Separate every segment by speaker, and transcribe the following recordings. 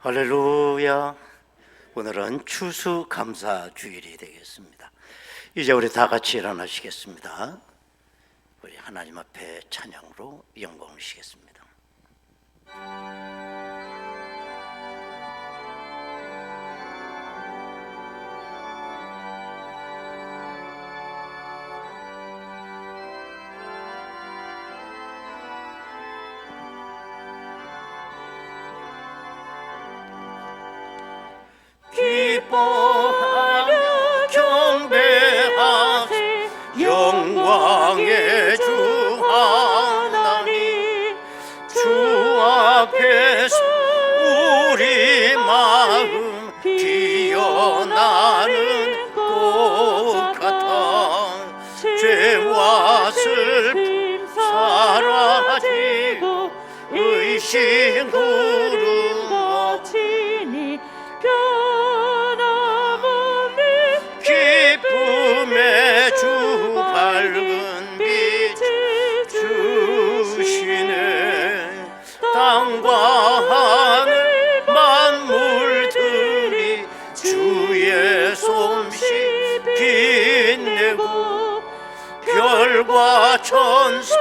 Speaker 1: 할렐루야. 오늘은 추수감사주일이 되겠습니다. 이제 우리 다 같이 일어나시겠습니다. 우리 하나님 앞에 찬양으로 영광을 시겠습니다. 기뻐하며 경배하세 영광의 주 하나님, 주 앞에서 우리 마음 피어나는 꽃 같아 죄와 슬픔 사라지고 의심 구름 거치니 기쁨의 주 밝은 빛 주시네. 땅과 하늘 만물들이 주의 솜씨 빛내고 별과 천사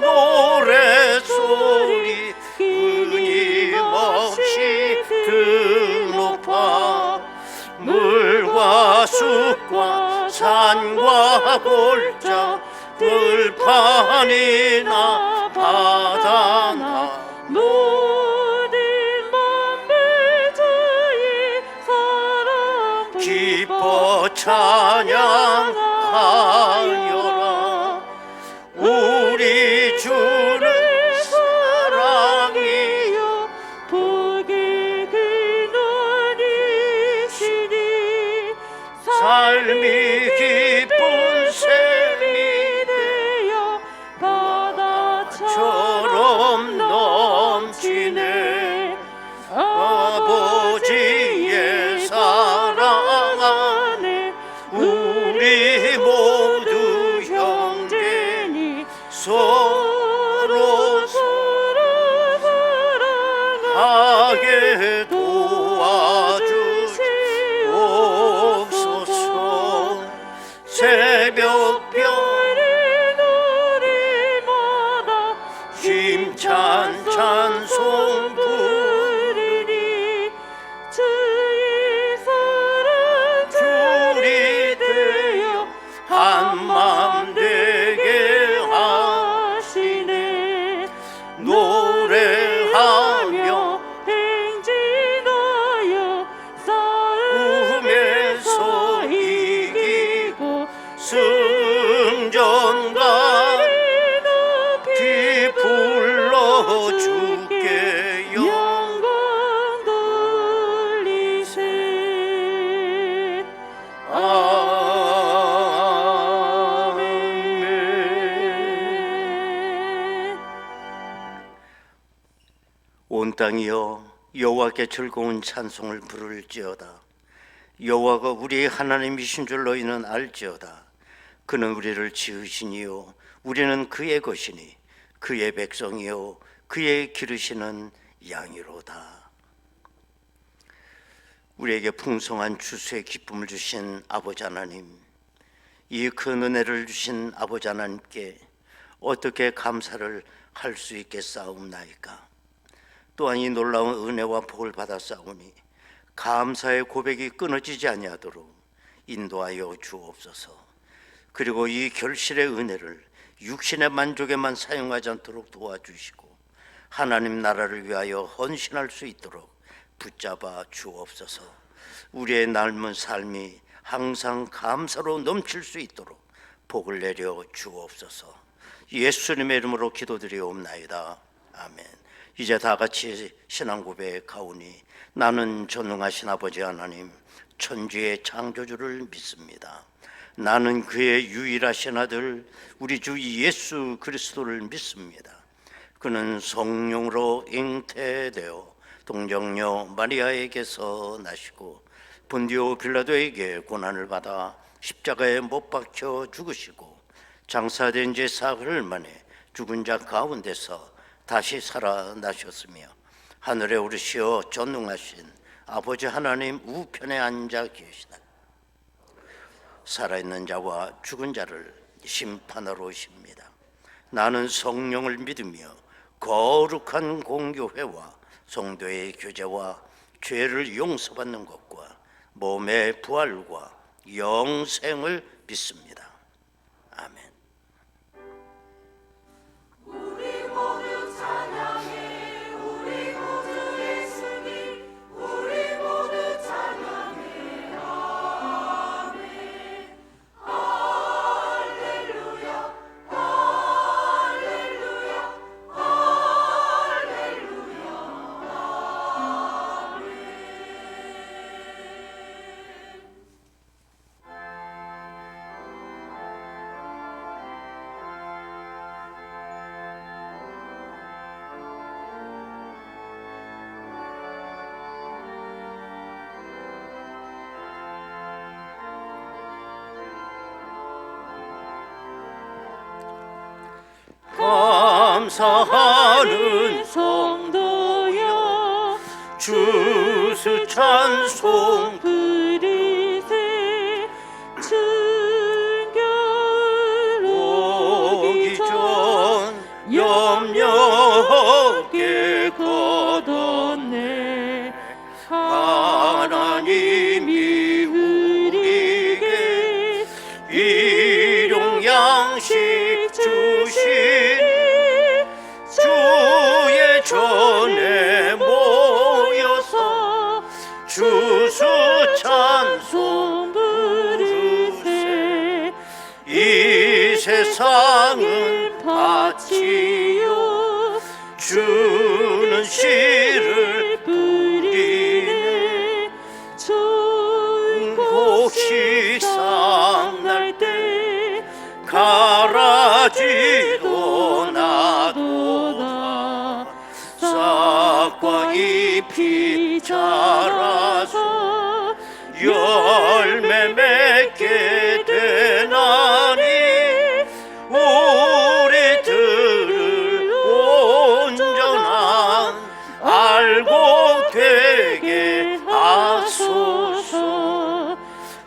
Speaker 1: 노래소리 끊임없이 등높아 물과 숲과 산과 골짜 들판이나 바다나 모든 만물 주의 사랑 기뻐 찬양하여라. 우리 주를 사랑이여 복의 근원이시니 삶이 기쁜 샘이 되어 바다처럼 넘치네. 아버지의 사랑 안에 우리 모두 형제니 서로 사랑하게 도와주시옵소서. 새벽별의 노래마다 힘찬 찬송 부르니 주의 사랑 둘이 되어 한맘 되게 하시네. 노래하며 행진하여 싸움에서 이기고 승전가 높이 불러 주께 영광 돌리세. 아멘. 온 땅이여 여호와께 즐거운 찬송을 부를지어다. 여호와가 우리의 하나님이신 줄 너희는 알지어다. 그는 우리를 지으시니요 우리는 그의 것이니 그의 백성이요 그의 기르시는 양이로다. 우리에게 풍성한 추수의 기쁨을 주신 아버지 하나님, 이 큰 은혜를 주신 아버지 하나님께 어떻게 감사를 할 수 있겠사옵나이까. 또한 이 놀라운 은혜와 복을 받았사오니 감사의 고백이 끊어지지 아니하도록 인도하여 주옵소서. 그리고 이 결실의 은혜를 육신의 만족에만 사용하지 않도록 도와주시고 하나님 나라를 위하여 헌신할 수 있도록 붙잡아 주옵소서. 우리의 남은 삶이 항상 감사로 넘칠 수 있도록 복을 내려 주옵소서. 예수님의 이름으로 기도드리옵나이다. 아멘. 이제 다 같이 신앙 고백하오니 나는 전능하신 아버지 하나님 천지의 창조주를 믿습니다. 나는 그의 유일하신 아들 우리 주 예수 그리스도를 믿습니다. 그는 성령으로 잉태되어 동정녀 마리아에게서 나시고 본디오 빌라도에게 고난을 받아 십자가에 못 박혀 죽으시고 장사된 지 사흘 만에 죽은 자 가운데서 다시 살아나셨으며 하늘에 오르시어 전능하신 아버지 하나님 우편에 앉아 계시다. 살아있는 자와 죽은 자를 심판하러 오십니다. 나는 성령을 믿으며 거룩한 공교회와 성도의 교제와 죄를 용서받는 것과 몸의 부활과 영생을 믿습니다. 아멘.
Speaker 2: 우리 모두 찬양해. 우리 모두 예수님. 우리 모두 찬양해. 아멘. 할렐루야. 할렐루야. 할렐루야. 아멘.
Speaker 1: 감사하는
Speaker 2: 성도여
Speaker 1: 주스 찬송
Speaker 2: 그리세 순결 오기 전 염려하게 거뒀네. 하나님이 우리에게 일용 양식 주시니 주의 전에 모여서 주수 찬송 부르세. 이 세상은 밭이요 주는 씨를 뿌리네. 좋은 곡식 쌍날 때 가라지도 나도다. 싹과 잎이 자라서 열매 맺게 되나니 우리들을 온전한 알고 되게 하소서.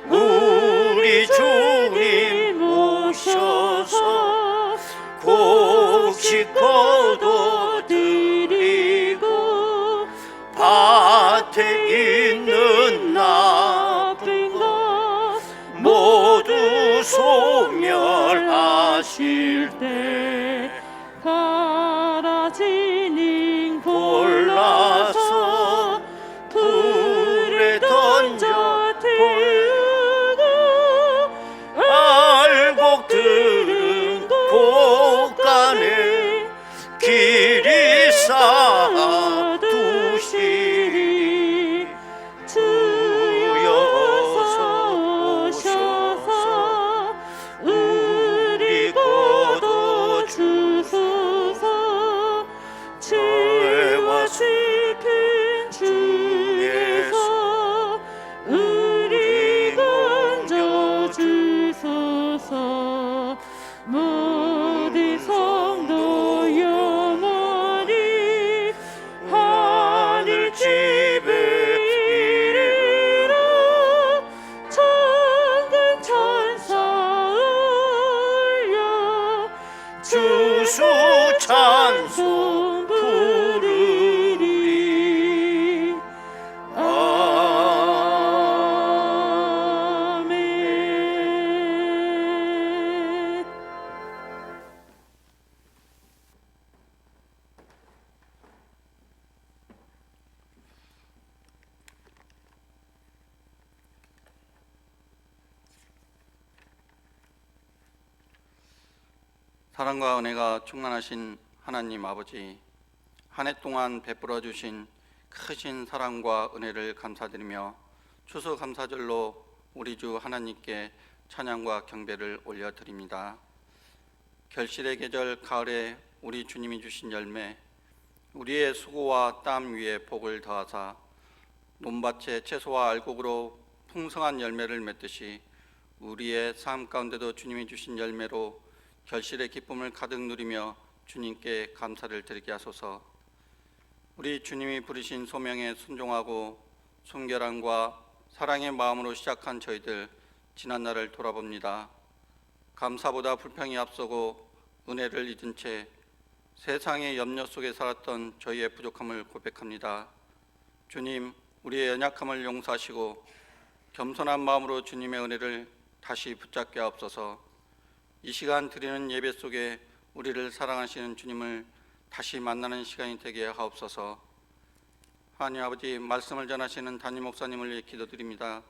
Speaker 2: 우리 주님 오셔서 곡식 거둬드리고 밭에 있는 나쁜 것 모두 소멸하실 때 가라지는 골라서 불에 던져 태우고 알곡들은 곳간에 길이 쌓아두시리. 주여서 오셔서 우리 거둬주소서. 죄와 슬픔 중에서 우리 건져주소서. 모든 성도 영원히 하늘 집에 이르러 천군 천사 올려 주수 찬송 부르리. 아멘.
Speaker 3: 사랑과 은혜가 충만하신 하나님 아버지, 한 해 동안 베풀어 주신 크신 사랑과 은혜를 감사드리며 추수감사절로 우리 주 하나님께 찬양과 경배를 올려드립니다. 결실의 계절 가을에 우리 주님이 주신 열매, 우리의 수고와 땀 위에 복을 더하사 논밭에 채소와 알곡으로 풍성한 열매를 맺듯이 우리의 삶 가운데도 주님이 주신 열매로 결실의 기쁨을 가득 누리며 주님께 감사를 드리게 하소서. 우리 주님이 부르신 소명에 순종하고 순결함과 사랑의 마음으로 시작한 저희들 지난날을 돌아봅니다. 감사보다 불평이 앞서고 은혜를 잊은 채 세상의 염려 속에 살았던 저희의 부족함을 고백합니다. 주님, 우리의 연약함을 용서하시고 겸손한 마음으로 주님의 은혜를 다시 붙잡게 하옵소서. 이 시간 드리는 예배 속에 우리를 사랑하시는 주님을 다시 만나는 시간이 되게 하옵소서. 하나님 아버지, 말씀을 전하시는 담임 목사님을 위해 기도드립니다.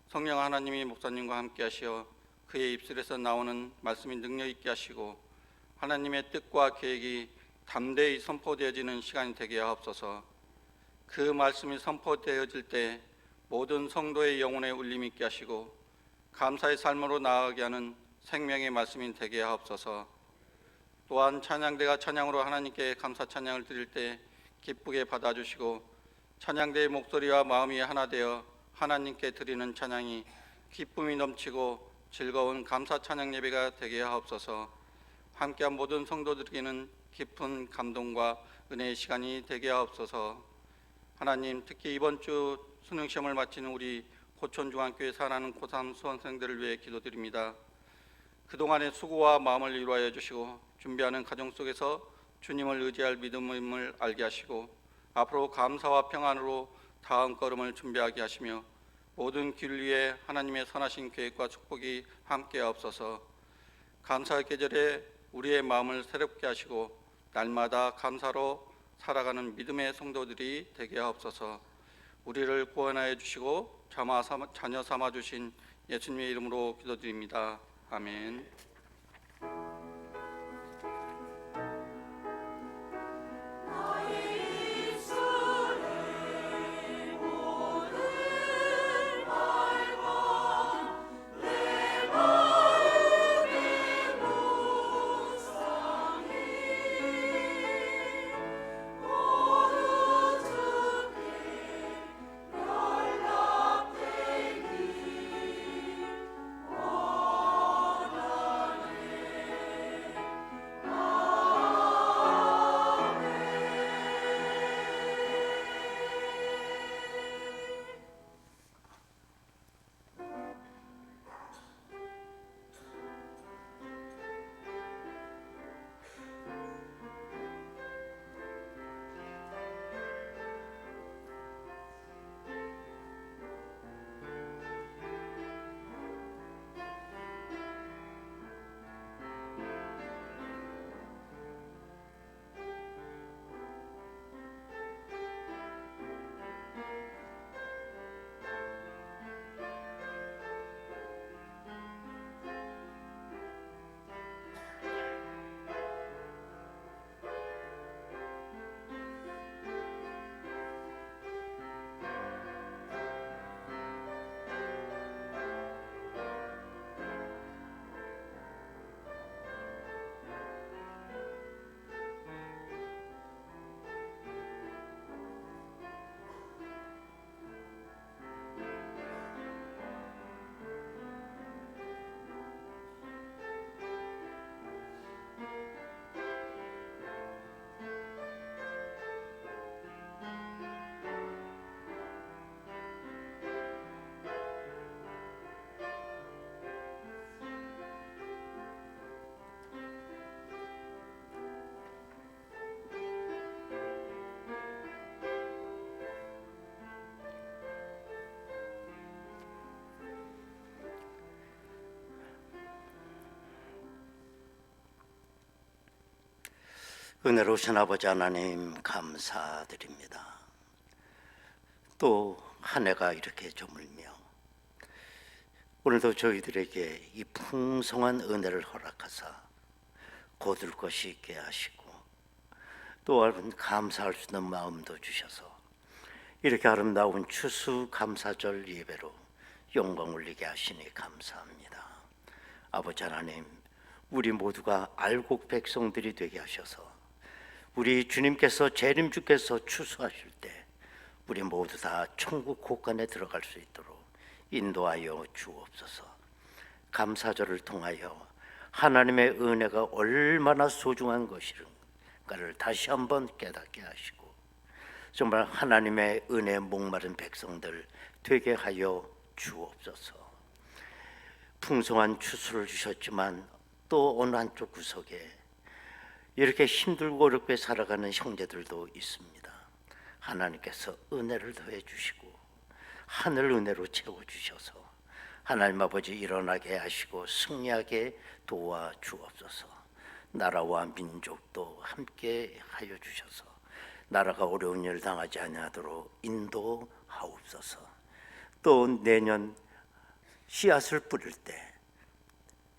Speaker 3: 성령 하나님이 목사님과 함께 하시어 그의 입술에서 나오는 말씀이 능력 있게 하시고 하나님의 뜻과 계획이 담대히 선포되어지는 시간이 되게 하옵소서. 그 말씀이 선포되어질 때 모든 성도의 영혼에 울림 있게 하시고 감사의 삶으로 나아가게 하는 생명의 말씀이 되게 하옵소서. 또한 찬양대가 찬양으로 하나님께 감사 찬양을 드릴 때 기쁘게 받아주시고 찬양대의 목소리와 마음이 하나 되어 하나님께 드리는 찬양이 기쁨이 넘치고 즐거운 감사 찬양 예배가 되게 하옵소서. 함께한 모든 성도들에게는 깊은 감동과 은혜의 시간이 되게 하옵소서. 하나님, 특히 이번 주 수능시험을 마치는 우리 고촌중앙교회 사랑하는 고3 수험생들을 위해 기도드립니다. 그동안의 수고와 마음을 위로하여 주시고 준비하는 가정 속에서 주님을 의지할 믿음을 알게 하시고 앞으로 감사와 평안으로 다음 걸음을 준비하게 하시며 모든 길 위에 하나님의 선하신 계획과 축복이 함께 하옵소서. 감사의 계절에 우리의 마음을 새롭게 하시고 날마다 감사로 살아가는 믿음의 성도들이 되게 하옵소서. 우리를 구원하여 주시고 자녀 삼아 주신 예수님의 이름으로 기도드립니다. 아멘.
Speaker 1: 은혜로우신 아버지 하나님 감사드립니다. 또 한 해가 이렇게 저물며 오늘도 저희들에게 이 풍성한 은혜를 허락하사 거둘 것이 있게 하시고 또 감사할 수 있는 마음도 주셔서 이렇게 아름다운 추수 감사절 예배로 영광 올리게 하시니 감사합니다. 아버지 하나님, 우리 모두가 알곡 백성들이 되게 하셔서 우리 주님께서 재림주께서 추수하실 때 우리 모두 다 천국 곳간에 들어갈 수 있도록 인도하여 주옵소서. 감사절을 통하여 하나님의 은혜가 얼마나 소중한 것인가를 다시 한번 깨닫게 하시고 정말 하나님의 은혜에 목마른 백성들 되게 하여 주옵소서. 풍성한 추수를 주셨지만 또 어느 한쪽 구석에 이렇게 힘들고 어렵게 살아가는 형제들도 있습니다. 하나님께서 은혜를 더해 주시고 하늘 은혜로 채워주셔서 하나님 아버지 일어나게 하시고 승리하게 도와 주옵소서. 나라와 민족도 함께 하여 주셔서 나라가 어려운 일을 당하지 아니하도록 인도하옵소서. 또 내년 씨앗을 뿌릴 때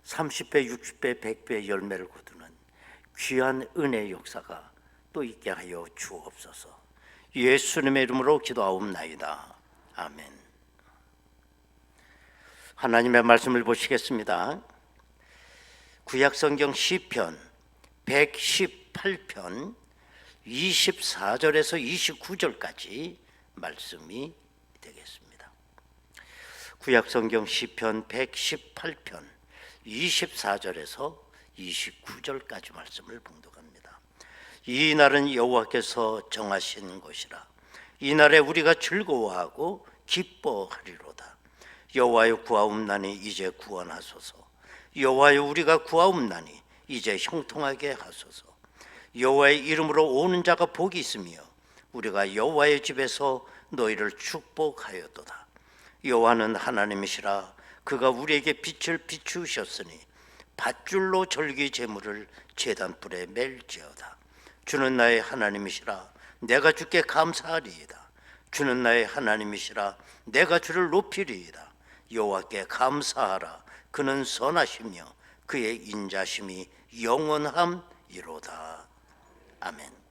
Speaker 1: 30배, 60배, 100배 열매를 거두는 귀한 은혜의 역사가 또 있게 하여 주옵소서. 예수님의 이름으로 기도하옵나이다. 아멘. 하나님의 말씀을 보시겠습니다. 구약성경 시편 118편 24절에서 29절까지 말씀이 되겠습니다. 구약성경 시편 118편 24절에서 29절까지 말씀을 봉독합니다. 이 날은 여호와께서 정하신 것이라. 이 날에 우리가 즐거워하고 기뻐하리로다. 여호와여 구하옵나니 이제 구원하소서. 여호와여 우리가 구하옵나니 이제 형통하게 하소서. 여호와의 이름으로 오는 자가 복이 있으며 우리가 여호와의 집에서 너희를 축복하였도다. 여호와는 하나님이시라. 그가 우리에게 빛을 비추셨으니 밧줄로 절기 제물을 제단불에 맬지어다. 주는 나의 하나님이시라. 내가 주께 감사하리이다. 주는 나의 하나님이시라. 내가 주를 높이리이다. 여호와께 감사하라. 그는 선하시며 그의 인자심이 영원함이로다. 아멘.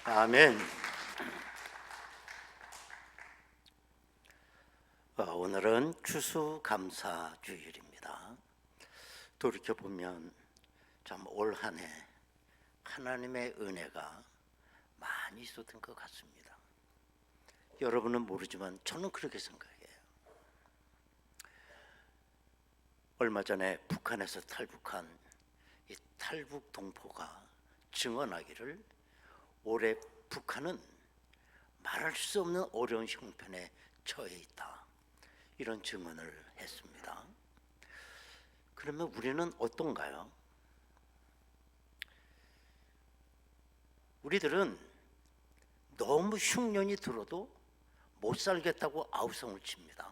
Speaker 1: 아멘. 오늘은 추수감사주일입니다. 돌이켜보면 참 올 한 해 하나님의 은혜가 많이 많이 있었던 것 같습니다. 여러분은 모르지만 저는 그렇게 생각해요. 얼마 전에 북한에서 탈북한 이 탈북 동포가 증언하기를 올해 북한은 말할 수 없는 어려운 형편에 처해 있다, 이런 증언을 했습니다. 그러면 우리는 어떤가요? 우리들은 너무 흉년이 들어도 못 살겠다고 아우성을 칩니다.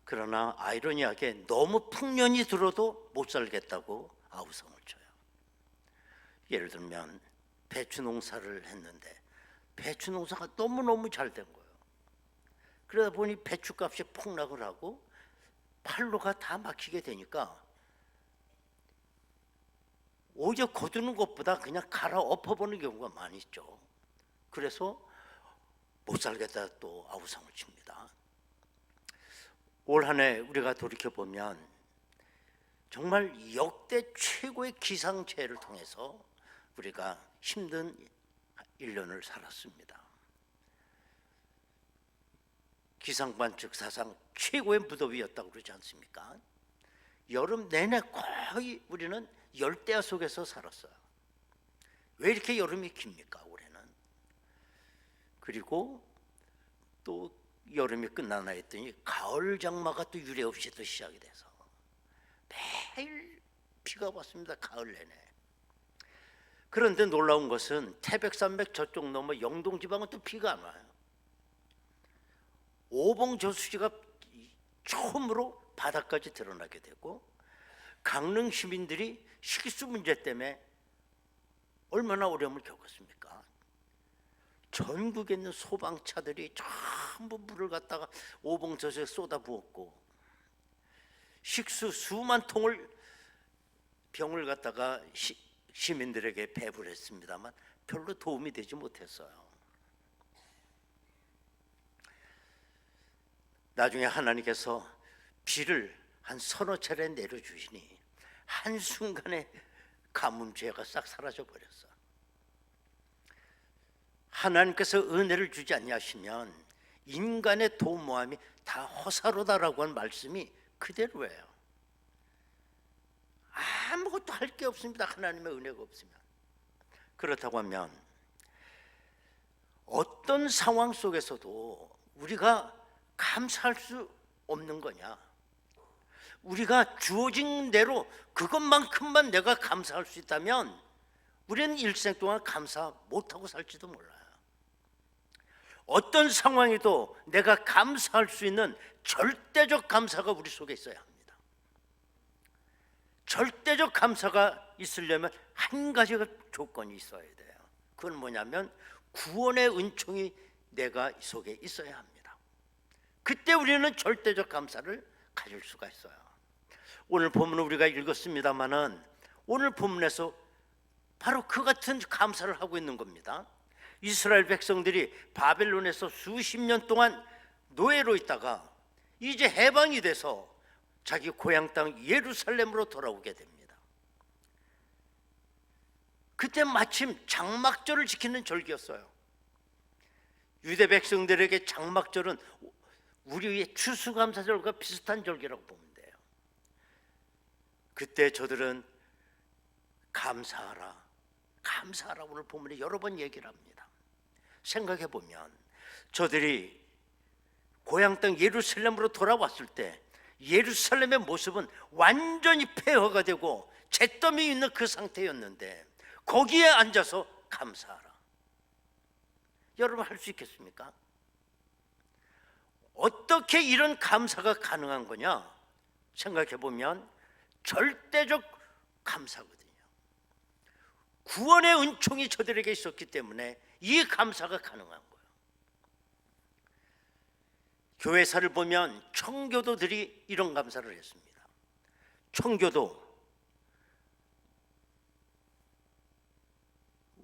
Speaker 1: 그러나 아이러니하게 너무 풍년이 들어도 못 살겠다고 아우성을 쳐요. 예를 들면 배추 농사를 했는데 배추 농사가 너무너무 잘 된 거예요. 그러다 보니 배추값이 폭락을 하고 판로가 다 막히게 되니까 오히려 거두는 것보다 그냥 갈아엎어보는 경우가 많이 있죠. 그래서 못 살겠다 또 아우성을 칩니다. 올 한 해 우리가 돌이켜보면 정말 역대 최고의 기상재해를 통해서 우리가 힘든 1년을 살았습니다. 기상관측 사상 최고의 무더위였다고 그러지 않습니까? 여름 내내 거의 우리는 열대야 속에서 살았어요. 왜 이렇게 여름이 깁니까, 올해는? 그리고 또 여름이 끝나나 했더니 가을 장마가 또 유례없이 또 시작이 돼서 매일 비가 왔습니다, 가을 내내. 그런데 놀라운 것은 태백산맥 저쪽 넘어 영동지방은 또 비가 안 와요. 오봉저수지가 처음으로 바다까지 드러나게 되고, 강릉 시민들이 식수 문제 때문에 얼마나 어려움을 겪었습니까? 전국에 있는 소방차들이 전부 물을 갖다가 오봉저수에 쏟아부었고, 식수 수만 통을 병을 갖다가 시민들에게 배부를 했습니다만 별로 도움이 되지 못했어요. 나중에 하나님께서 비를 한 서너 차례 내려주시니 한순간에 가뭄죄가 싹 사라져 버렸어. 하나님께서 은혜를 주지 아니하시면 인간의 도모함이 다 허사로다라고 한 말씀이 그대로예요. 아무것도 할 게 없습니다, 하나님의 은혜가 없으면. 그렇다고 하면 어떤 상황 속에서도 우리가 감사할 수 없는 거냐? 우리가 주어진 대로 그것만큼만 내가 감사할 수 있다면 우리는 일생 동안 감사 못하고 살지도 몰라요. 어떤 상황에도 내가 감사할 수 있는 절대적 감사가 우리 속에 있어야 합니다. 절대적 감사가 있으려면 한 가지가 조건이 있어야 돼요. 그건 뭐냐면 구원의 은총이 내가 속에 있어야 합니다. 그때 우리는 절대적 감사를 가질 수가 있어요. 오늘 본문을 우리가 읽었습니다마는 오늘 본문에서 바로 그 같은 감사를 하고 있는 겁니다. 이스라엘 백성들이 바벨론에서 수십 년 동안 노예로 있다가 이제 해방이 돼서 자기 고향 땅 예루살렘으로 돌아오게 됩니다. 그때 마침 장막절을 지키는 절기였어요. 유대 백성들에게 장막절은 우리의 추수감사절과 비슷한 절기라고 보면 돼요. 그때 저들은 감사하라, 감사하라, 오늘 본문에 여러 번 얘기를 합니다. 생각해 보면 저들이 고향 땅 예루살렘으로 돌아왔을 때 예루살렘의 모습은 완전히 폐허가 되고 잿더미 있는 그 상태였는데 거기에 앉아서 감사하라. 여러분 할 수 있겠습니까? 어떻게 이런 감사가 가능한 거냐? 생각해 보면 절대적 감사거든요. 구원의 은총이 저들에게 있었기 때문에 이 감사가 가능한 거예요. 교회사를 보면 청교도들이 이런 감사를 했습니다. 청교도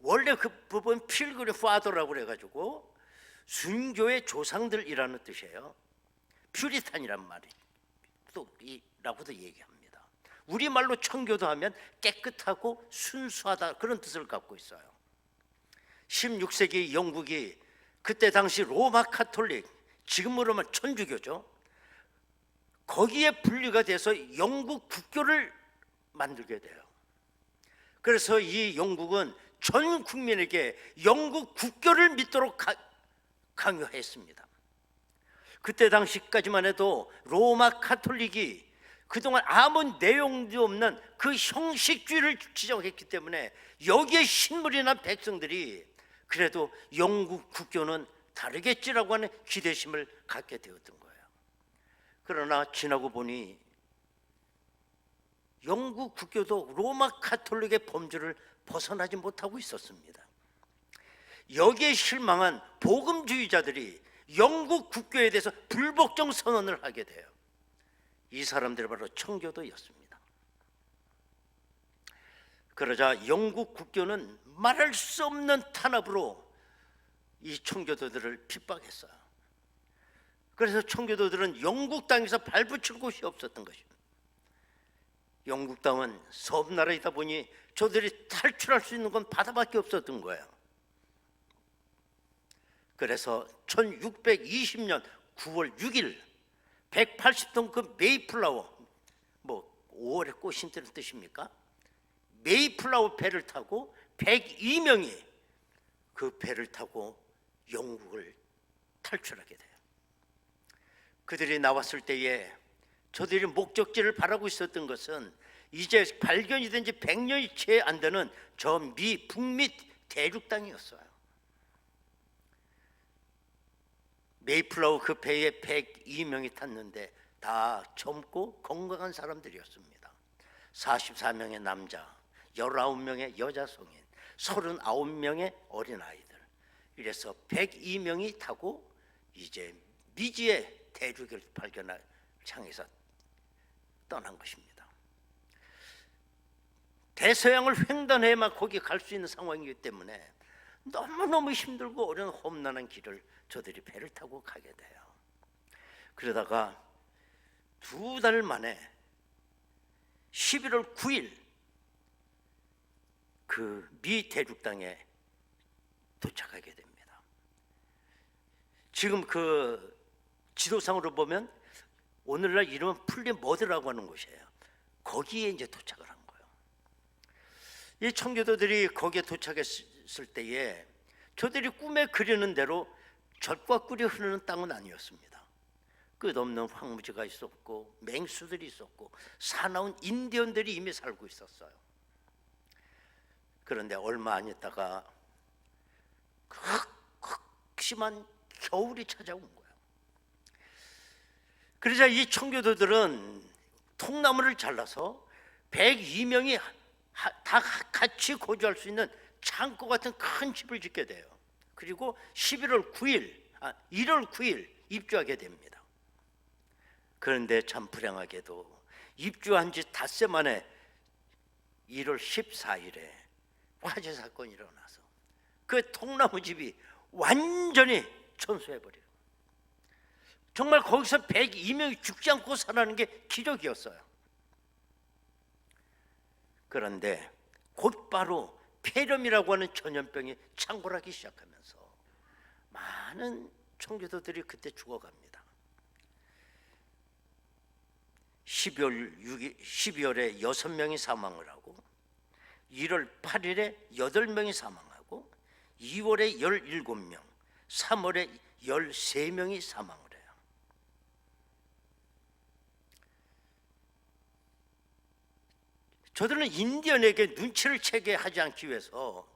Speaker 1: 원래 그 부분 필그리 파더라고 그래가지고 순교의 조상들이라는 뜻이에요. 퓨리탄이란 말이 또라고도 얘기합니다. 우리말로 청교도 하면 깨끗하고 순수하다, 그런 뜻을 갖고 있어요. 16세기 영국이 그때 당시 로마 카톨릭, 지금으로 말하면 천주교죠. 거기에 분리가 돼서 영국 국교를 만들게 돼요. 그래서 이 영국은 전 국민에게 영국 국교를 믿도록 강요했습니다. 그때 당시까지만 해도 로마 카톨릭이 그동안 아무 내용도 없는 그 형식주의를 지정했기 때문에 여기에 신물이 난 백성들이 그래도 영국 국교는 다르겠지라고 하는 기대심을 갖게 되었던 거예요. 그러나 지나고 보니 영국 국교도 로마 카톨릭의 범주를 벗어나지 못하고 있었습니다. 여기에 실망한 복음주의자들이 영국 국교에 대해서 불복종 선언을 하게 돼요. 이 사람들이 바로 청교도였습니다. 그러자 영국 국교는 말할 수 없는 탄압으로 이 청교도들을 핍박했어요. 그래서 청교도들은 영국 땅에서 발붙일 곳이 없었던 것입니다. 영국 땅은 섬나라이다 보니 저들이 탈출할 수 있는 건 바다밖에 없었던 거예요. 그래서 1620년 9월 6일 180톤 그 메이플라워, 뭐 5월의 꽃인 뜻입니까? 메이플라워 배를 타고 102명이 그 배를 타고 영국을 탈출하게 돼요. 그들이 나왔을 때에 저들이 목적지를 바라고 있었던 것은 이제 발견이 된 지 100년이 채 안 되는 저 북미 대륙 땅이었어요. 메이플라워 그 배에 102명이 탔는데 다 젊고 건강한 사람들이었습니다. 44명의 남자, 19명의 여자 성인, 39명의 어린아이들. 이래서 102명이 타고 이제 미지의 대륙을 발견할 향해서 떠난 것입니다. 대서양을 횡단해야만 거기 갈 수 있는 상황이기 때문에 너무너무 힘들고 어려운 험난한 길을 저들이 배를 타고 가게 돼요. 그러다가 2달 만에 11월 9일 그 미 대륙 땅에 도착하게 됩니다. 지금 그 지도상으로 보면 오늘날 이름은 플리머드라고 하는 곳이에요. 거기에 이제 도착을 한 거예요. 이 청교도들이 거기에 도착했을 때에 저들이 꿈에 그리는 대로 젖과 꿀이 흐르는 땅은 아니었습니다. 끝없는 황무지가 있었고 맹수들이 있었고 사나운 인디언들이 이미 살고 있었어요. 그런데 얼마 안 있다가 극심한 겨울이 찾아온 거예요. 그러자 이 청교도들은 통나무를 잘라서 102명이 다 같이 거주할 수 있는 창고 같은 큰 집을 짓게 돼요. 그리고 1월 9일 입주하게 됩니다. 그런데 참 불행하게도 입주한 지 닷새 만에 1월 14일에 화재 사건이 일어나서 그 통나무 집이 완전히 천수해버려요. 정말 거기서 102명이 죽지 않고 살아나는 게 기적이었어요. 그런데 곧바로 폐렴이라고 하는 전염병이 창궐하기 시작하면서 많은 청교도들이 그때 죽어갑니다. 12월에 6명이 사망을 하고 1월 8일에 8명이 사망하고 2월에 17명, 3월에 13명이 사망을 해요. 저들은 인디언에게 눈치를 채게 하지 않기 위해서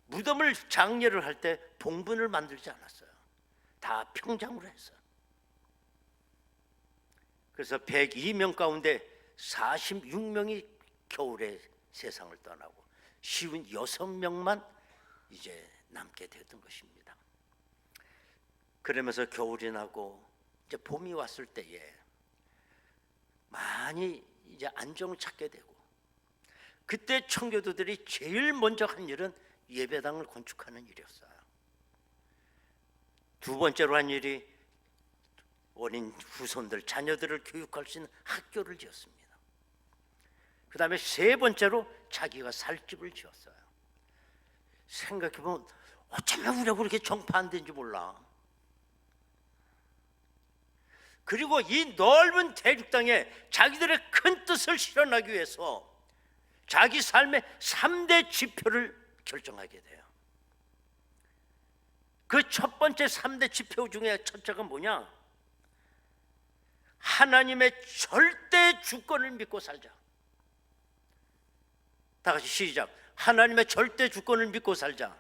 Speaker 1: 무덤을 장례를 할 때 봉분을 만들지 않았어요. 다 평장으로 했어요. 그래서 102명 가운데 46명이 겨울에 세상을 떠나고 56명만 이제 남게 되었던 것입니다. 그러면서 겨울이 나고 이제 봄이 왔을 때에 많이 이제 안정을 찾게 되고 그때 청교도들이 제일 먼저 한 일은 예배당을 건축하는 일이었어요. 두 번째로 한 일이 어린 후손들, 자녀들을 교육할 수 있는 학교를 지었습니다. 그 다음에 세 번째로 자기가 살 집을 지었어요. 생각해보면 어쩌면 우리가 그렇게 정파 안 된지 몰라. 그리고 이 넓은 대륙 땅에 자기들의 큰 뜻을 실현하기 위해서 자기 삶의 3대 지표를 결정하게 돼요. 그 첫 번째 3대 지표 중에 첫째가 뭐냐? 하나님의 절대 주권을 믿고 살자. 다 같이 시작. 하나님의 절대 주권을 믿고 살자.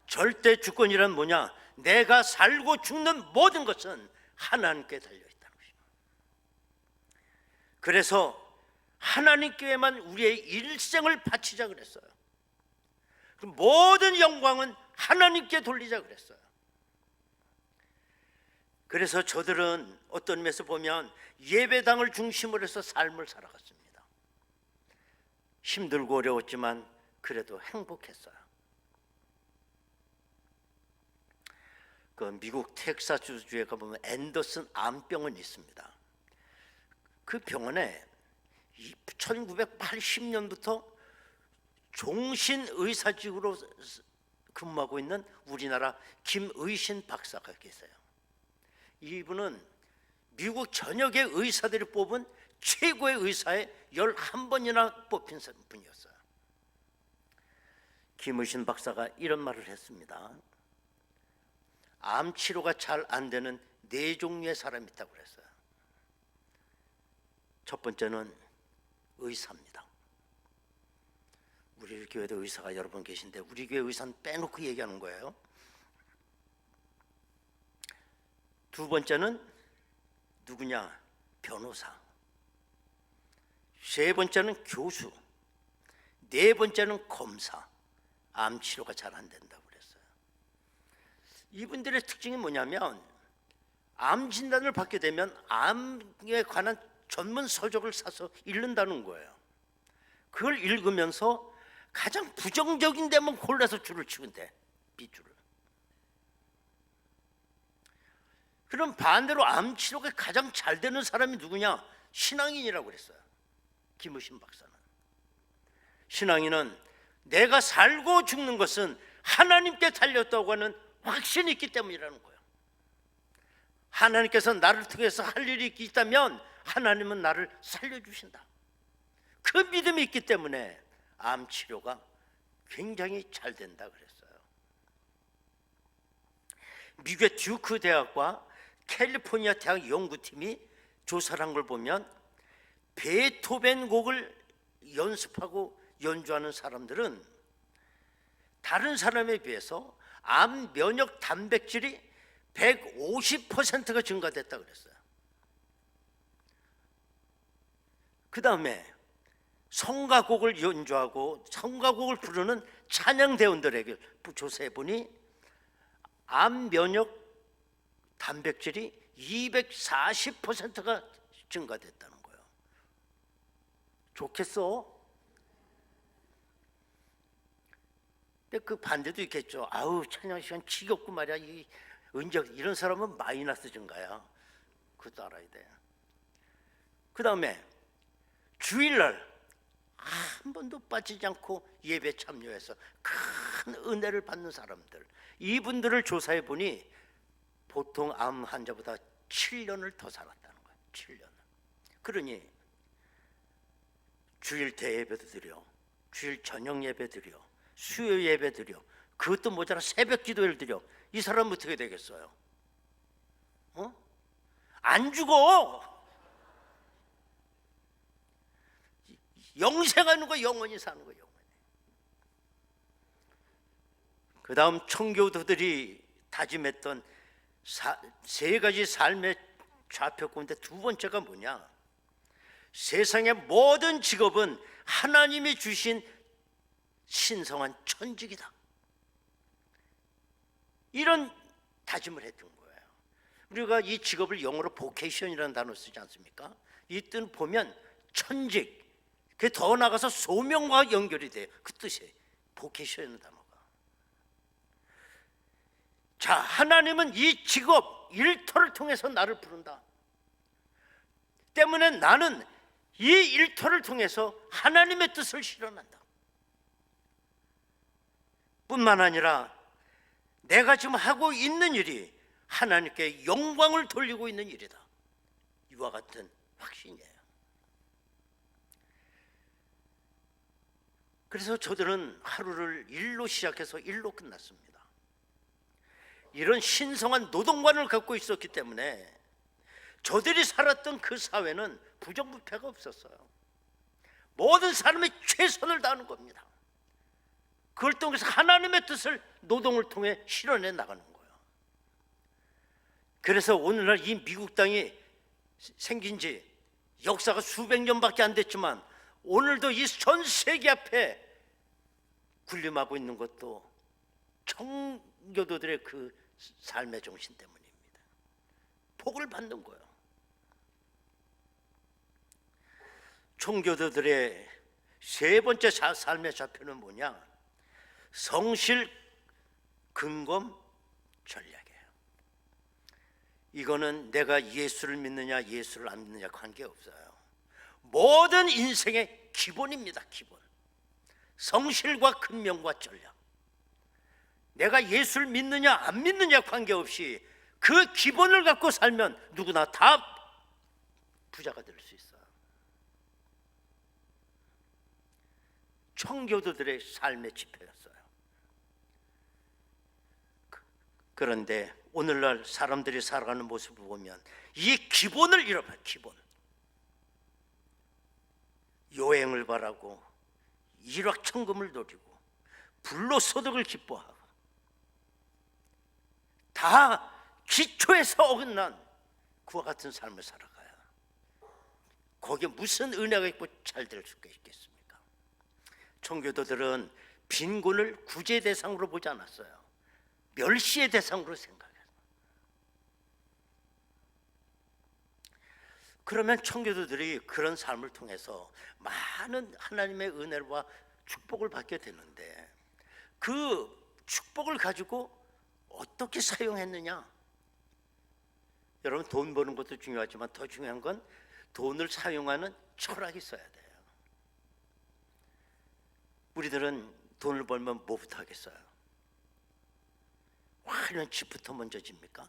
Speaker 1: 절대 주권이란 뭐냐? 내가 살고 죽는 모든 것은 하나님께 달려있다는 것입니다. 그래서 하나님께만 우리의 일생을 바치자 그랬어요. 모든 영광은 하나님께 돌리자 그랬어요. 그래서 저들은 어떤 면에서 보면 예배당을 중심으로 해서 삶을 살아갔습니다. 힘들고 어려웠지만 그래도 행복했어요. 그 미국 텍사스주에 가보면 앤더슨 암병원이 있습니다. 그 병원에 1980년부터 종신의사직으로 근무하고 있는 우리나라 김의신 박사가 계세요. 이분은 미국 전역의 의사들이 뽑은 최고의 의사에 11번이나 뽑힌 분이었어요. 김의신 박사가 이런 말을 했습니다. 암 치료가 잘 안 되는 4종류의 사람이 있다고 그랬어요. 첫 번째는 의사입니다. 우리 교회도 의사가 여러 분 계신데 우리 교회 의사는 빼놓고 얘기하는 거예요. 두 번째는 누구냐? 변호사. 세 번째는 교수. 네 번째는 검사. 암 치료가 잘 안 된다고 그랬어요. 이분들의 특징이 뭐냐면 암 진단을 받게 되면 암에 관한 전문 서적을 사서 읽는다는 거예요. 그걸 읽으면서 가장 부정적인 데만 골라서 줄을 치는데 빗줄을. 그럼 반대로 암 치료가 가장 잘 되는 사람이 누구냐? 신앙인이라고 그랬어요. 김의신 박사는. 신앙인은 내가 살고 죽는 것은 하나님께 달렸다고 하는 확신이 있기 때문이라는 거예요. 하나님께서 나를 통해서 할 일이 있다면 하나님은 나를 살려주신다. 그 믿음이 있기 때문에 암 치료가 굉장히 잘 된다 그랬어요. 미국의 듀크 대학과 캘리포니아 대학 연구팀이 조사를 한 걸 보면 베토벤 곡을 연습하고 연주하는 사람들은 다른 사람에 비해서 암 면역 단백질이 150%가 증가됐다 그랬어요. 그 다음에 성가곡을 연주하고 성가곡을 부르는 찬양대원들에게 조사해 보니 암 면역 단백질이 240%가 증가됐다는 거예요. 좋겠어? 근데 그 반대도 있겠죠. 아우 찬양 시간 지겹고 말이야. 이 은적 이런 사람은 마이너스 증가야. 그것도 알아야 돼. 그 다음에 주일날 한 번도 빠지지 않고 예배 참여해서 큰 은혜를 받는 사람들, 이분들을 조사해 보니 보통 암 환자보다 7년을 더 살았다는 거예요. 7년을. 그러니 주일 대예배도 드려, 주일 저녁 예배 드려, 수요 예배 드려, 그것도 모자라 새벽 기도를 드려. 이 사람은 어떻게 되겠어요? 안 죽어. 영생하는 거, 영원히 사는 거, 영원히. 그 다음 청교도들이 다짐했던 세 가지 삶의 좌표 가운데 두 번째가 뭐냐? 세상의 모든 직업은 하나님이 주신 신성한 천직이다. 이런 다짐을 했던 거예요. 우리가 이 직업을 영어로 보케이션이라는 단어 쓰지 않습니까? 이 뜻 보면 천직, 그 더 나가서 소명과 연결이 돼요. 그 뜻이에요. 보케이션이라는 단어가. 자, 하나님은 이 직업, 일터를 통해서 나를 부른다. 때문에 나는 이 일터를 통해서 하나님의 뜻을 실현한다. 뿐만 아니라 내가 지금 하고 있는 일이 하나님께 영광을 돌리고 있는 일이다. 이와 같은 확신이에요. 그래서 저들은 하루를 일로 시작해서 일로 끝났습니다. 이런 신성한 노동관을 갖고 있었기 때문에 저들이 살았던 그 사회는 부정부패가 없었어요. 모든 사람이 최선을 다하는 겁니다. 그걸 통해서 하나님의 뜻을 노동을 통해 실현해 나가는 거예요. 그래서 오늘날 이 미국 땅이 생긴 지 역사가 수백 년밖에 안 됐지만 오늘도 이 전 세계 앞에 군림하고 있는 것도 청교도들의 그 삶의 정신 때문입니다. 복을 받는 거예요. 청교도들의 세 번째 삶의 좌표는 뭐냐? 성실, 근검, 전략이에요. 이거는 내가 예수를 믿느냐 예수를 안 믿느냐 관계없어요. 모든 인생의 기본입니다. 기본. 성실과 근명과 전략. 내가 예수를 믿느냐 안 믿느냐 관계없이 그 기본을 갖고 살면 누구나 다 부자가 될 수 있어요. 청교도들의 삶의 지표였어요. 그런데 오늘날 사람들이 살아가는 모습을 보면 이 기본을 잃어버려요. 기본. 요행을 바라고 일확천금을 노리고 불로소득을 기뻐하고 다 기초에서 어긋난 그와 같은 삶을 살아가요. 거기에 무슨 은혜가 있고 잘 될 수가 있겠습니까? 청교도들은 빈곤을 구제 대상으로 보지 않았어요. 멸시의 대상으로 생각해요. 그러면 청교도들이 그런 삶을 통해서 많은 하나님의 은혜와 축복을 받게 되는데 그 축복을 가지고 어떻게 사용했느냐? 여러분, 돈 버는 것도 중요하지만 더 중요한 건 돈을 사용하는 철학이 있어야 돼요. 우리들은 돈을 벌면 뭐부터 하겠어요? 화려한 집부터 먼저 집니까?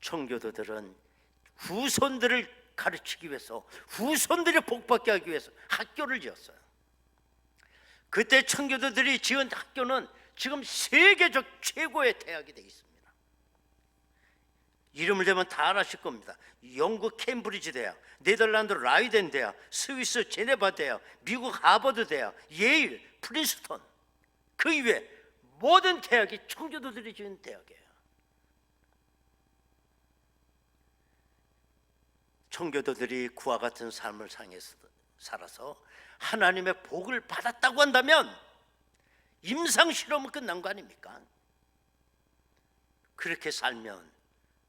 Speaker 1: 청교도들은 후손들을 가르치기 위해서, 후손들이 복받게 하기 위해서 학교를 지었어요. 그때 청교도들이 지은 학교는 지금 세계적 최고의 대학이 되어 있습니다. 이름을 대면 다 아실 겁니다. 영국 캠브리지 대학, 네덜란드 라이덴 대학, 스위스 제네바 대학, 미국 하버드 대학, 예일, 프린스턴, 그 이외에 모든 대학이 청교도들이 지은 대학이에요. 청교도들이 그와 같은 삶을 살아서 하나님의 복을 받았다고 한다면 임상실험은 끝난 거 아닙니까? 그렇게 살면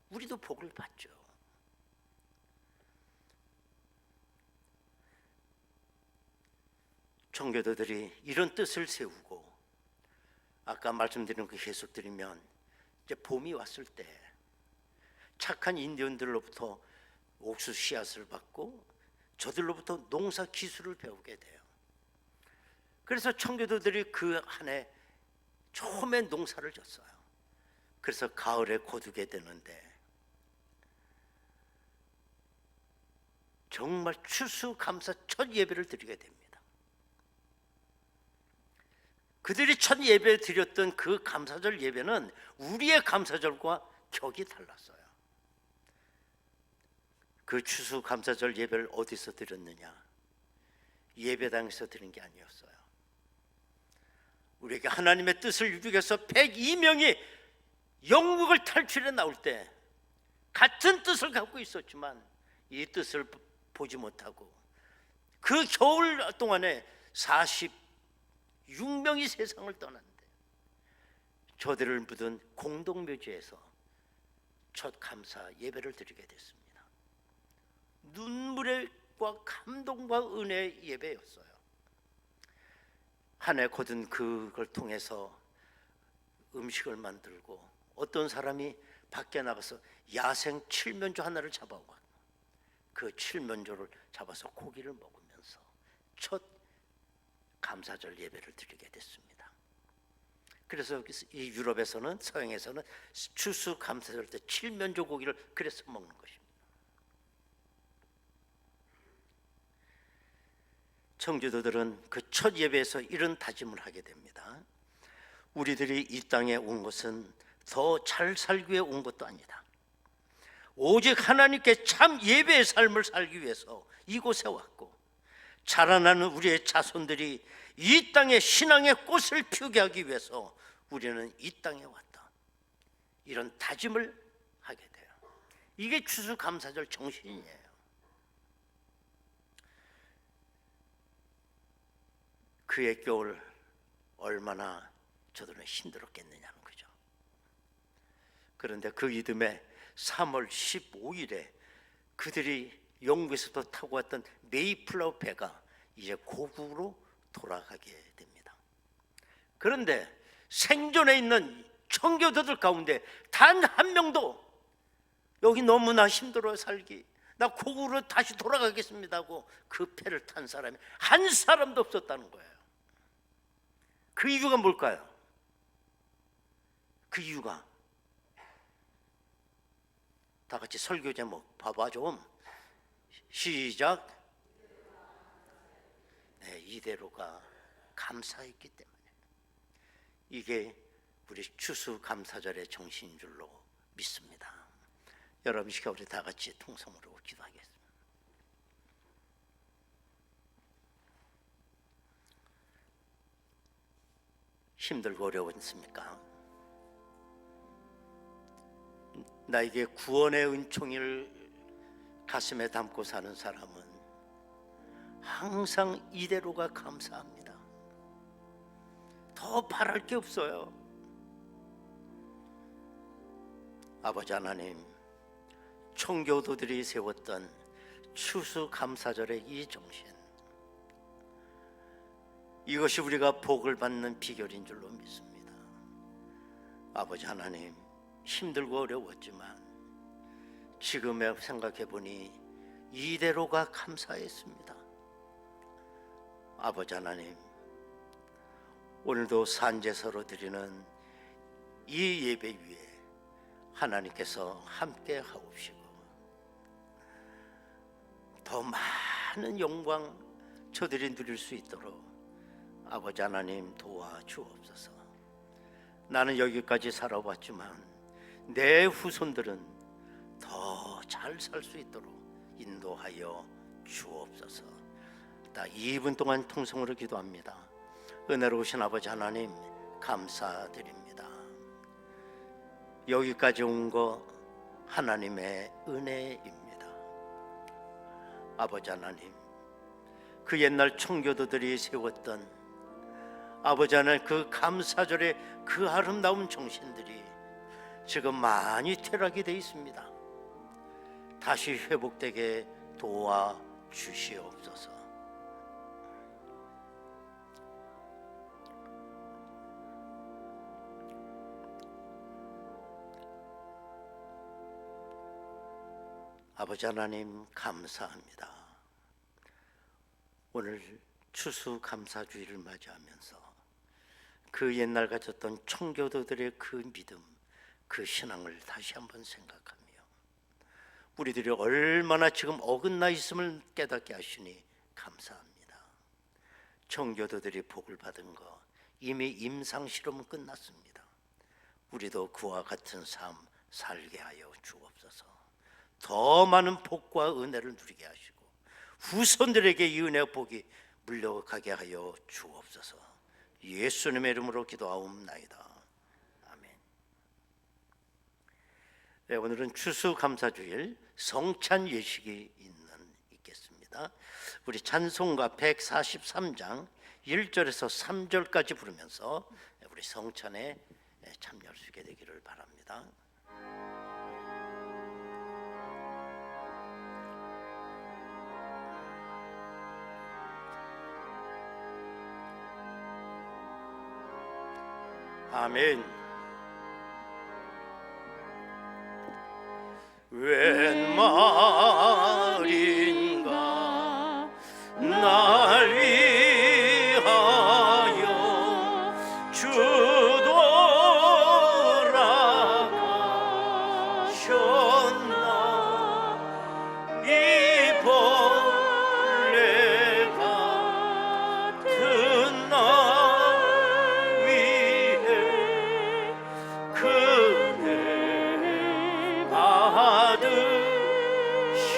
Speaker 1: 우리도 복을 받죠. 청교도들이 이런 뜻을 세우고 아까 말씀드린 그 해석드리면 이제 봄이 왔을 때 착한 인디언들로부터 옥수수 씨앗을 받고 저들로부터 농사 기술을 배우게 돼요. 그래서 청교도들이 그 한 해 처음에 농사를 졌어요. 그래서 가을에 거두게 되는데 정말 추수감사 첫 예배를 드리게 됩니다. 그들이 첫 예배 드렸던 그 감사절 예배는 우리의 감사절과 격이 달랐어요. 그 추수감사절 예배를 어디서 드렸느냐? 예배당에서 드린 게 아니었어요. 우리에게 하나님의 뜻을 이루기 위해서 102명이 영국을 탈출해 나올 때 같은 뜻을 갖고 있었지만 이 뜻을 보지 못하고 그 겨울 동안에 46명이 세상을 떠났는데 저들을 묻은 공동묘지에서 첫 감사 예배를 드리게 됐습니다. 눈물과 감동과 은혜의 예배였어요. 한 해 거둔 그걸 통해서 음식을 만들고 어떤 사람이 밖에 나가서 야생 칠면조 하나를 잡아와 그 칠면조를 잡아서 고기를 먹으면서 첫 감사절 예배를 드리게 됐습니다. 그래서 이 유럽에서는, 서양에서는 추수감사절 때 칠면조 고기를 그래서 먹는 것입니다. 청교도들은 그 첫 예배에서 이런 다짐을 하게 됩니다. 우리들이 이 땅에 온 것은 더 잘 살기 위해 온 것도 아니다. 오직 하나님께 참 예배의 삶을 살기 위해서 이곳에 왔고, 자라나는 우리의 자손들이 이 땅에 신앙의 꽃을 피우게 하기 위해서 우리는 이 땅에 왔다. 이런 다짐을 하게 돼요. 이게 추수감사절 정신이에요. 그의 겨울 얼마나 저들은 힘들었겠느냐는 거죠. 그런데 그 이듬해 3월 15일에 그들이 영국에서도 타고 왔던 메이플라워 배가 이제 고국으로 돌아가게 됩니다. 그런데 생존해 있는 청교도들 가운데 단 한 명도 여기 너무나 힘들어 살기, 나 고국으로 다시 돌아가겠습니다 하고 그 배를 탄 사람이 한 사람도 없었다는 거예요. 그 이유가 뭘까요? 그 이유가, 다 같이 설교 제목 봐봐 좀. 시작. 네, 이대로가 감사했기 때문에. 이게 우리 추수감사절의 정신인 줄로 믿습니다. 여러분, 이 시간 우리 다 같이 통성으로 기도하겠습니다. 힘들고 어려웠습니까? 나에게 구원의 은총을 가슴에 담고 사는 사람은 항상 이대로가 감사합니다. 더 바랄 게 없어요. 아버지 하나님, 청교도들이 세웠던 추수감사절의 이 정신, 이것이 우리가 복을 받는 비결인 줄로 믿습니다. 아버지 하나님, 힘들고 어려웠지만 지금에 생각해 보니 이대로가 감사했습니다. 아버지 하나님, 오늘도 산제사로 드리는 이 예배 위에 하나님께서 함께 하옵시고 더 많은 영광 저들이 누릴 수 있도록 아버지 하나님 도와주옵소서. 나는 여기까지 살아왔지만 내 후손들은 더 잘 살 수 있도록 인도하여 주옵소서. 딱 2분 동안 통성으로 기도합니다. 은혜로우신 아버지 하나님, 감사드립니다. 여기까지 온 거 하나님의 은혜입니다. 아버지 하나님, 그 옛날 청교도들이 세웠던 아버지 하나님 그 감사절의 그 아름다운 정신들이 지금 많이 퇴락이 되어 있습니다. 다시 회복되게 도와주시옵소서. 아버지 하나님, 감사합니다. 오늘 추수감사주의를 맞이하면서 그 옛날 가졌던 청교도들의 그 믿음, 그 신앙을 다시 한번 생각하며 우리들이 얼마나 지금 어긋나 있음을 깨닫게 하시니 감사합니다. 청교도들이 복을 받은 거 이미 임상실험은 끝났습니다. 우리도 그와 같은 삶 살게 하여 주옵소서. 더 많은 복과 은혜를 누리게 하시고 후손들에게 이 은혜와 복이 물려가게 하여 주옵소서. 예수님의 이름으로 기도하옵나이다. 아멘. 네, 오늘은 추수감사주일 성찬 예식이 있겠습니다. 우리 찬송가 143장 1절에서 3절까지 부르면서 우리 성찬에 참여할 수 있게 되기를 바랍니다. 아멘. 웬 말인가 날 위하여 주도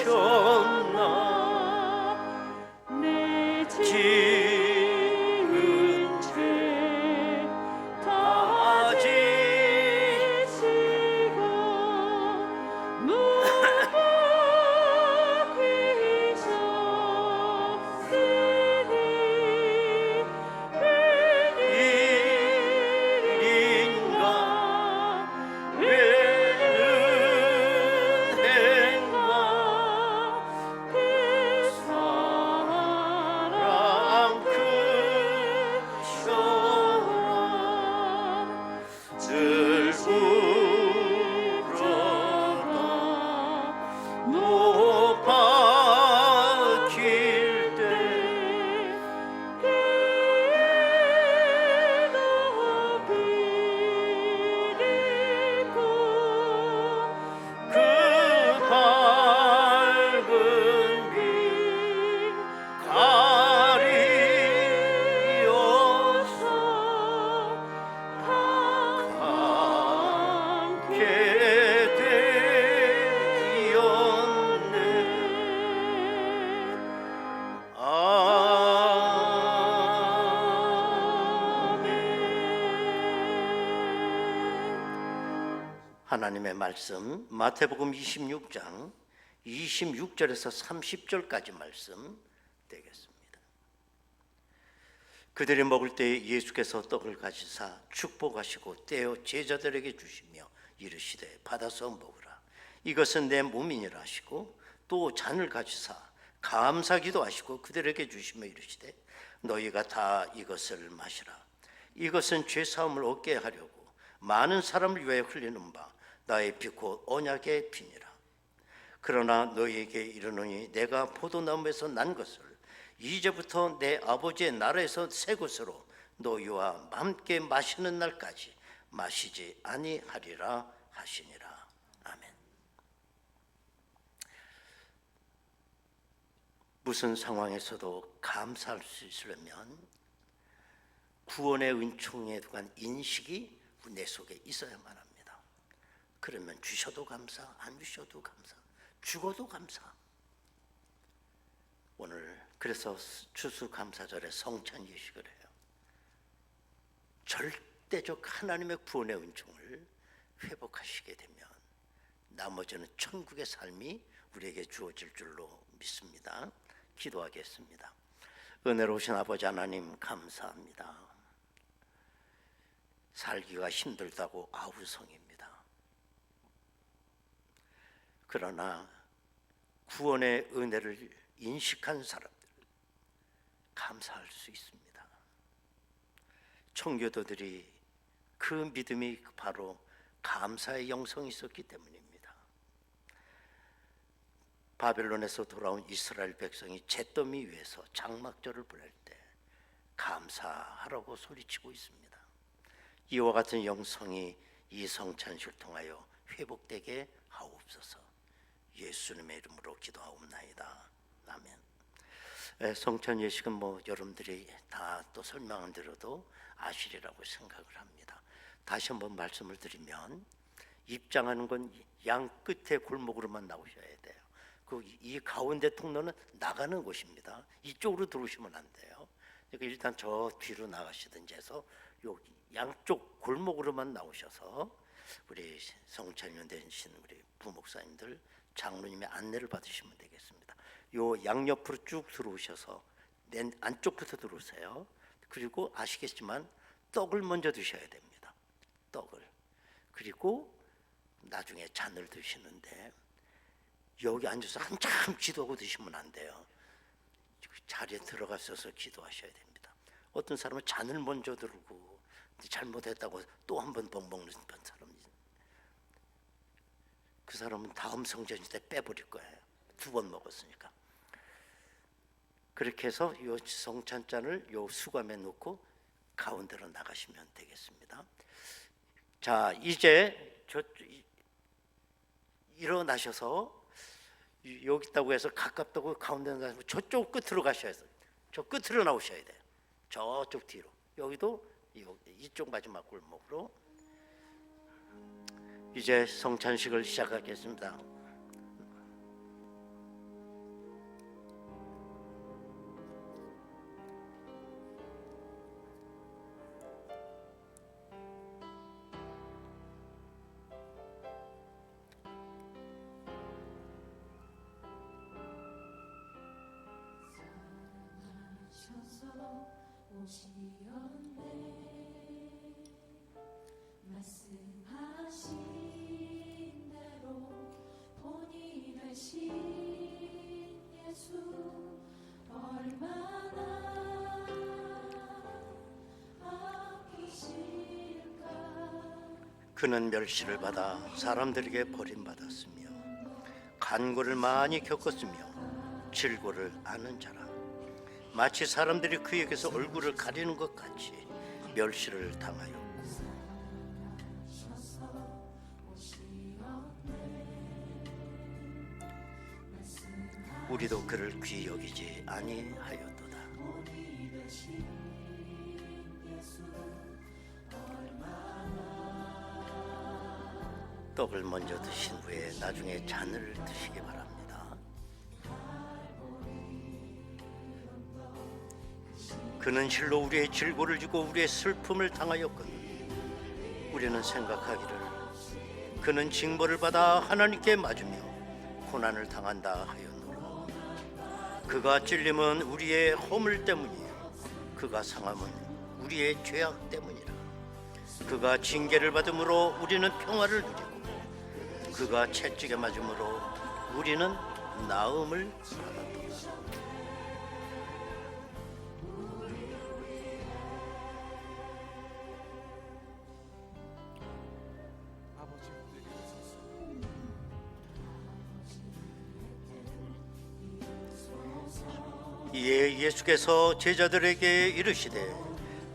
Speaker 1: 오셨나
Speaker 2: 내
Speaker 1: 지은
Speaker 2: 죄
Speaker 1: 다지시고 일인가 왜는 행가 사랑 크셔라 늘 울어가 못 박힐 때 그 밝은 빛 가리어서 함께 되었네. 하나님의 말씀 마태복음 26장 26절에서 30절까지 말씀 되겠습니다. 그들이 먹을 때에 예수께서 떡을 가지사 축복하시고 떼어 제자들에게 주시며 이르시되 받아서 먹으라 이것은 내 몸이니라 하시고 또 잔을 가지사 감사기도 하시고 그들에게 주시며 이르시되 너희가 다 이것을 마시라 이것은 죄 사함을 얻게 하려고 많은 사람을 위하여 흘리는 바 나의 피 곧 언약의 피니라. 그러나 너희에게 이르노니 내가 포도나무에서 난 것을 이제부터 내 아버지의 나라에서 새 것으로 너희와 함께 마시는 날까지 마시지 아니하리라 하시니라. 아멘. 무슨 상황에서도 감사할 수 있으려면 구원의 은총에 대한 인식이 내 속에 있어야만 합니다. 그러면 주셔도 감사, 안 주셔도 감사, 죽어도 감사. 오늘 그래서 추수감사절에 성찬 예식을 해요. 절대적 하나님의 구원의 은총을 회복하시게 되면 나머지는 천국의 삶이 우리에게 주어질 줄로 믿습니다. 기도하겠습니다. 은혜로우신 아버지 하나님 감사합니다. 살기가 힘들다고 아우성입니다. 그러나 구원의 은혜를 인식한 사람들 감사할 수 있습니다. 청교도들이 그 믿음이 바로 감사의 영성이 있었기 때문입니다. 바벨론에서 돌아온 이스라엘 백성이 잿더미 위에서 장막절을 보낼 때 감사하라고 소리치고 있습니다. 이와 같은 영성이 이 성찬식을 통하여 회복되게 하옵소서. 예수님의 이름으로 기도하옵나이다. 아멘. 성찬 예식은 뭐 여러분들이 다 또 설명한 대로도 아시리라고 생각을 합니다. 다시 한번 말씀을 드리면 입장하는 건 양 끝에 골목으로만 나오셔야 돼요. 이 가운데 통로는 나가는 곳입니다. 이쪽으로 들어오시면 안 돼요. 그러니까 일단 저 뒤로 나가시든지 해서 요 양쪽 골목으로만 나오셔서 우리 성찬위원 되신 우리 부목사님들 장로님의 안내를 받으시면 되겠습니다. 요 양옆으로 쭉 들어오셔서 맨 안쪽부터 들어오세요. 그리고 아시겠지만 떡을 먼저 드셔야 됩니다. 떡을. 그리고 나중에 잔을 드시는데 여기 앉아서 한참 기도하고 드시면 안 돼요. 자리에 들어가셔서 기도하셔야 됩니다. 어떤 사람은 잔을 먼저 들고 잘못했다고 또 한 번 벙벙 넣는 사람이, 그 사람은 다음 성전 때 빼버릴 거예요. 2번 먹었으니까. 그렇게 해서 요 성찬잔을 요 수감에 놓고 가운데로 나가시면 되겠습니다. 자, 이제 일어나셔서 여기 있다고 해서 가깝다고 가운데 나가시고 저쪽 끝으로 가셔야 돼요. 저 끝으로 나오셔야 돼요. 저쪽 뒤로. 여기도 이쪽 마지막 골목으로. 이제 성찬식을 시작하겠습니다. 그는 멸시를 받아 사람들에게 버림받았으며 간고를 많이 겪었으며 질고를 아는 자라. 마치 사람들이 그에게서 얼굴을 가리는 것 같이 멸시를 당하였고 우리도 그를 귀히 여기지 아니하였도다. 떡을 먼저 드신 후에 나중에 잔을 드시기 바랍니다. 그는 실로 우리의 질고를 주고 우리의 슬픔을 당하였거늘 우리는 생각하기를 그는 징벌을 받아 하나님께 맞으며 고난을 당한다 하였노라. 그가 찔림은 우리의 허물 때문이요 그가 상함은 우리의 죄악 때문이라. 그가 징계를 받음으로 우리는 평화를 누리고 그가 채찍에 맞음으로 우리는 나음을 받았도다. 이에 예수께서 제자들에게 이르시되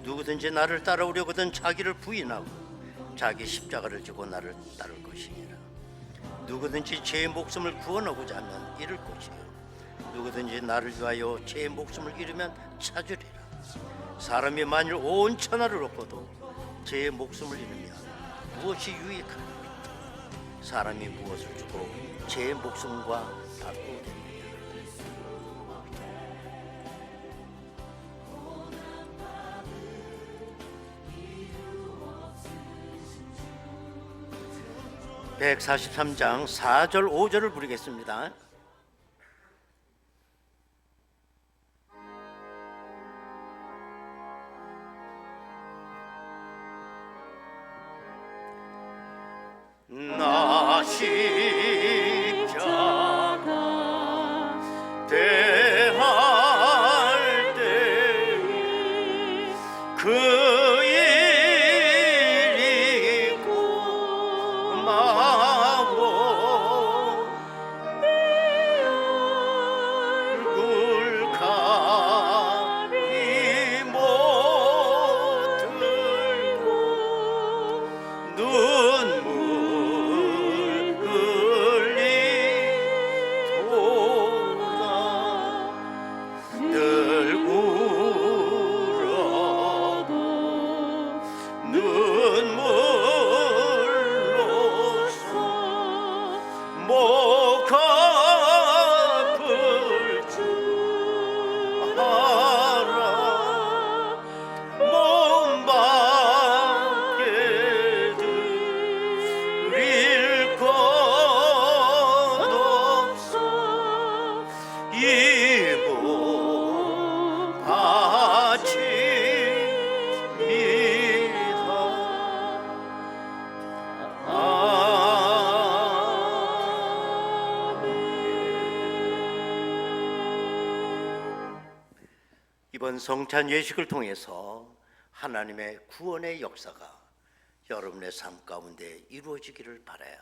Speaker 1: 누구든지 나를 따라오려거든 자기를 부인하고 자기 십자가를 지고 나를 따를 것이니라. 누구든지 제 목숨을 구원하고자 하면 잃을 것이요 누구든지 나를 위하여 제 목숨을 잃으면 찾으리라. 사람이 만일 온 천하를 얻고도 제 목숨을 잃으면 무엇이 유익하리까? 사람이 무엇을 주고 제 목숨과 바꾸겠느냐? (143장) 4절 5절을 부르겠습니다. 나 십자가 대할 때 그 일이고 마고 얼굴 가리 못 들고 눈물 이번 성찬 예식을 통해서 하나님의 구원의 역사가 여러분의 삶 가운데 이루어지기를 바라요.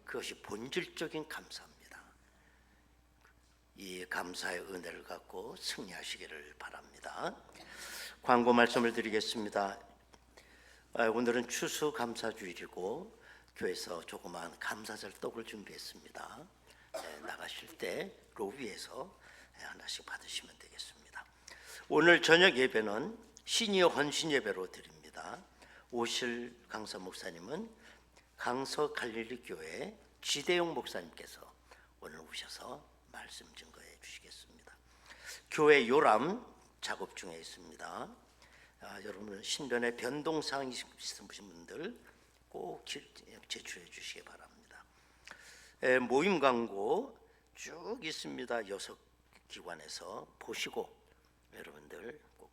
Speaker 1: 그것이 본질적인 감사입니다. 이 감사의 은혜를 갖고 승리하시기를 바랍니다. 광고 말씀을 드리겠습니다. 오늘은 추수감사주일이고 교회에서 조그마한 감사절 떡을 준비했습니다. 나가실 때 로비에서 하나씩 받으시면 되겠습니다. 오늘 저녁 예배는 시니어 헌신 예배로 드립니다. 오실 강사 목사님은 강서 갈릴리 교회 지대용 목사님께서 오늘 오셔서 말씀 증거해 주시겠습니다. 교회 요람 작업 중에 있습니다. 여러분 신변에 변동사항이 있으신 분들 꼭 제출해 주시기 바랍니다. 모임 광고 쭉 있습니다. 6기관에서 보시고 여러분들 꼭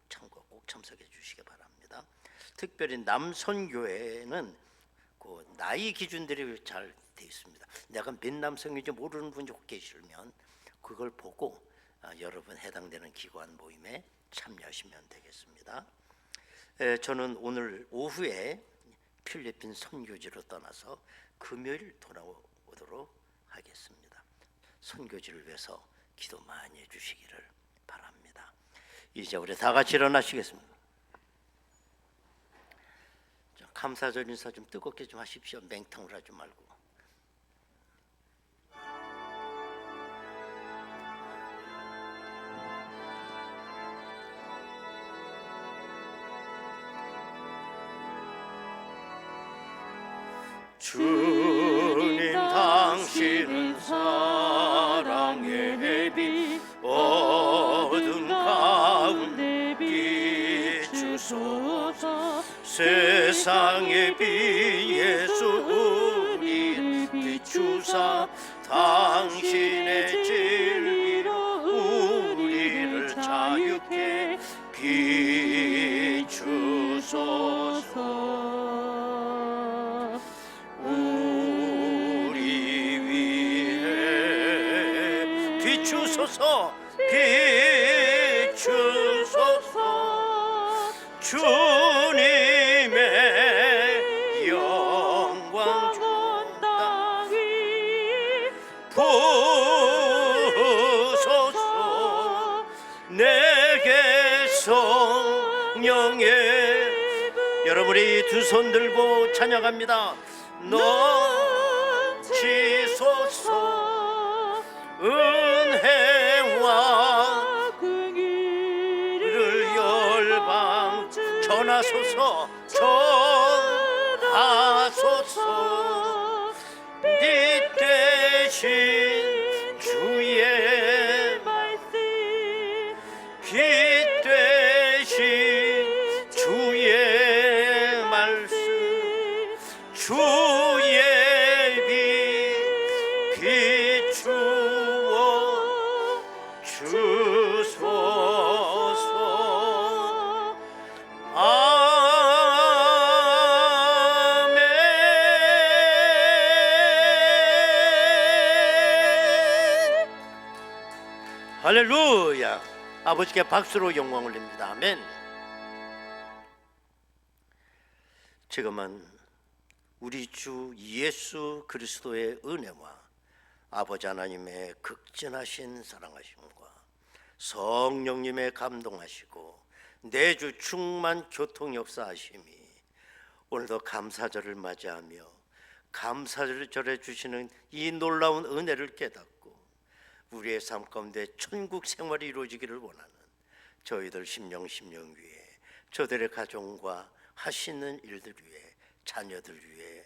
Speaker 1: 참석해 주시기 바랍니다. 특별히 남선교회는 그 나이 기준들이 잘 되어 있습니다. 내가 몇 남성인지 모르는 분이 계시면 그걸 보고 여러분 해당되는 기관 모임에 참여하시면 되겠습니다. 저는 오늘 오후에 필리핀 선교지로 떠나서 금요일 돌아오도록 하겠습니다. 선교지를 위해서 기도 많이 해주시기를 바랍니다. 이제 우리 다 같이 일어나시겠습니다. 감사절 인사 좀 뜨겁게 좀 하십시오. 맹탕으로 하지 말고. 주님 당신은 사랑의 빛 어둠 가운데 비추소서 세상의 빛 예수 우리를 비추사 당신의 진리로 우리를 자유케 비추소서 우리 위해 비추소서 비추소서 주님의 영광 전 땅 위 부소서 내게 성령의 여러분이 두 손 들고 찬양합니다. 넘치소서 은혜와 긍휼을 열방 전하소서 전하소서 빛 되신 주의 말씀 빛 되신 주의 말씀 주의 빛 비추어 주소서 아멘. 할렐루야. 아버지께 박수로 영광 올립니다. 아멘. 지금은 우리 주 예수 그리스도의 은혜와 아버지 하나님의 극진하신 사랑하심과 성령님의 감동하시고 내주 충만 교통 역사하심이 오늘도 감사절을 맞이하며 감사절에 주시는 이 놀라운 은혜를 깨닫고 우리의 삶 가운데 천국 생활이 이루어지기를 원하는 저희들 심령 위에 저들의 가정과 하시는 일들 위해 자녀들 위해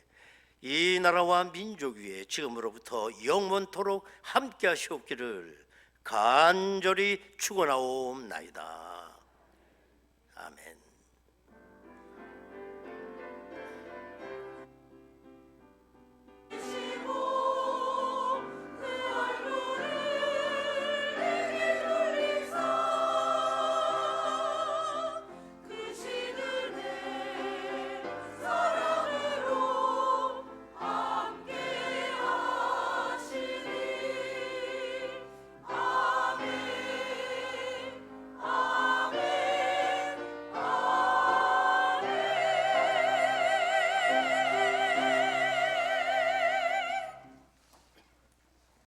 Speaker 1: 이 나라와 민족 위에 지금으로부터 영원토록 함께 하시옵기를 간절히 축원하옵나이다.